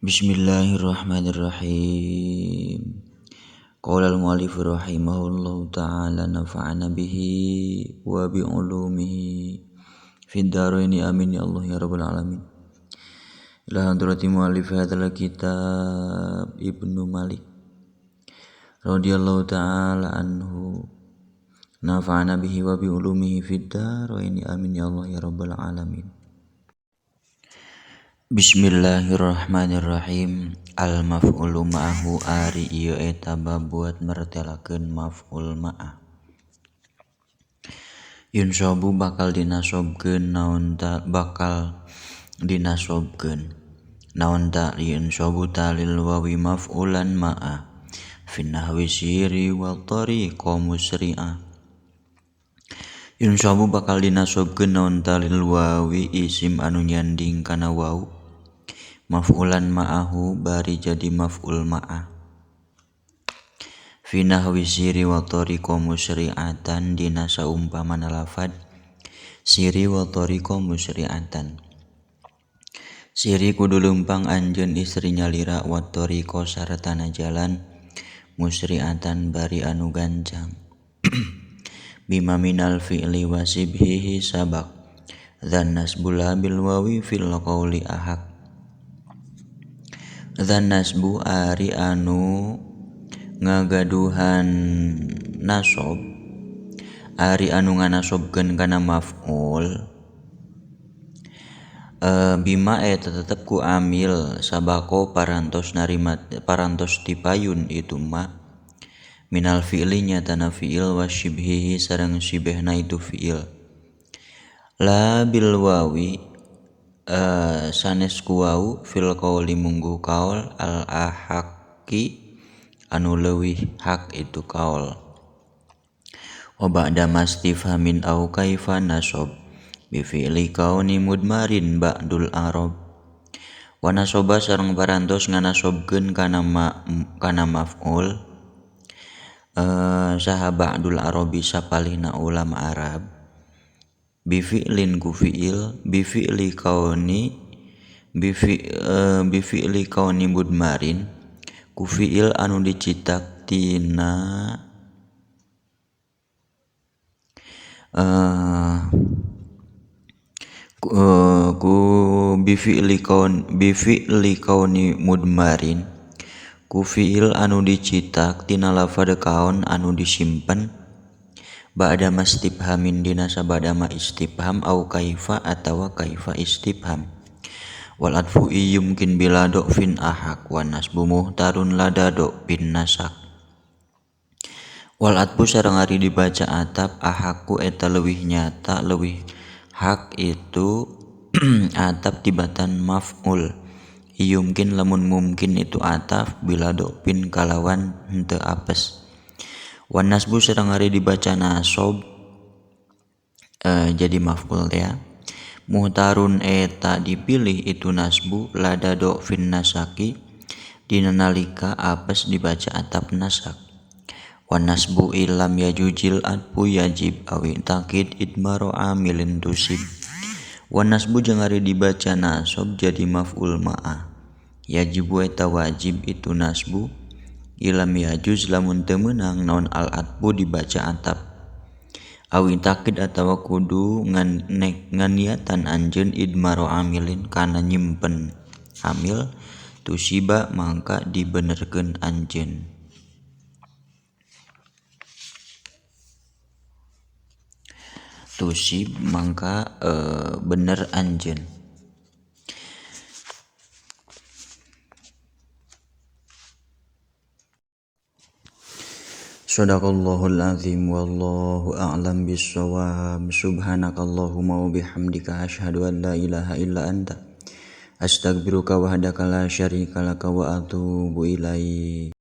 Bismillahirrahmanirrahim. Qala al-mu'allif rahimahullahu ta'ala nafa'ana bihi wa bi ulumihi fid dharaini amin ya Allah ya rabbal alamin. Ila hadrati mu'allif hadzal kitab Ibnu Malik radhiyallahu ta'ala anhu nafa'ana bihi wa bi ulumihi fid dharaini amin ya Allah ya rabbal alamin. Bismillahirrahmanirrahim. Al-maf'ulu ma'ahu ari ieu eta babuat mertelakeun maf'ul ma'ah. Yunsabu bakal dinasobkeun naon ta bakal dinasobkeun. Naon ta yunsabu talil wawi maf'ulan ma'ah. Fin nahwi siri wa tariqa musri'ah. Yunsabu bakal dinasobkeun naon talil wawi isim anu nyanding kana wau. Maf'ulan ma'ahu bari jadi maf'ul ma'ah. Fi nahwi siri wa tariqa musri'atan dina saumpamana lafad siri wa tariqa musri'atan. Siri kudu leumpang anjeun istri nyalira wa tariqa saratana jalan musri'atan bari anu gancang. Bima minal fi'li wa sibhihi sabak dzan nasbul bil wawi fil qauli ahak. Dzan nasbu ari anu ngagaduhan nasob ari anu nganasobkeun kana maf'ul bima eta tetep ku amil sabako parantos tipayun itu ma minal fi'li nyatana fi'il wa syibhihi sareng syibhna itu fi'il la bil wawi sanes ku wau fil qauli munggu kaul al ahaqi anu leuwih hak itu kaul. Wa ba'da mastifhamin au kaifa nasob bi fi'li kauni mudmarin ba'dul arab. Wa nasoba sareng parantos nganasobkeun kana maf'ul saha ba'dul arabi sapalihna ulama Arab. Bi fi'lin ku fi'il bi fi'li kauni mudmarin ku fi'il anu dicitak tina bi fi'li kauni mudmarin ku fi'il anu dicitak tina lafad kaun anu disimpen ba'da mastifhamin dina sabada ma istifham au kaifa atawa kaifa istifham. Wal adfu yumkin bila fin ahak wa nasbu muhtarun lada bin nasak. Wal adfu sareng ari dibaca atap ahakku eta leuwih nyata leuwih hak itu atap tibatan maf'ul. Yumkin lamun mungkin itu ataf bila bin kalawan henteu apes. Wan nasbu sareng ari dibaca nasob jadi maf'ul ya. Muhtarun eta dipilih itu nasbu lada fin nasaki dina nalika apes dibaca atap nasak. Wan nasbu illam yajujil adfu yajib awi takid idmaru amilin tusib. Wan nasbu jeung ari dibaca nasob jadi maf'ul ma'ah. Yajibu eta wajib itu nasbu ilam yajuz lamun teu meunang naon al atbu dibaca atap awi takid atawa kudu nganiatan anjeun idmaru amilin kana nyimpen amil tusiba mangka dibenerkeun anjeun. Tusib mangka bener anjeun. Shadaqallahul azim wallahu a'lam bissawab. Subhanakallahumma wa bihamdika asyhadu an la ilaha illa anta astaghfiruka wahdaka la syarika laka wa atubu ilaik.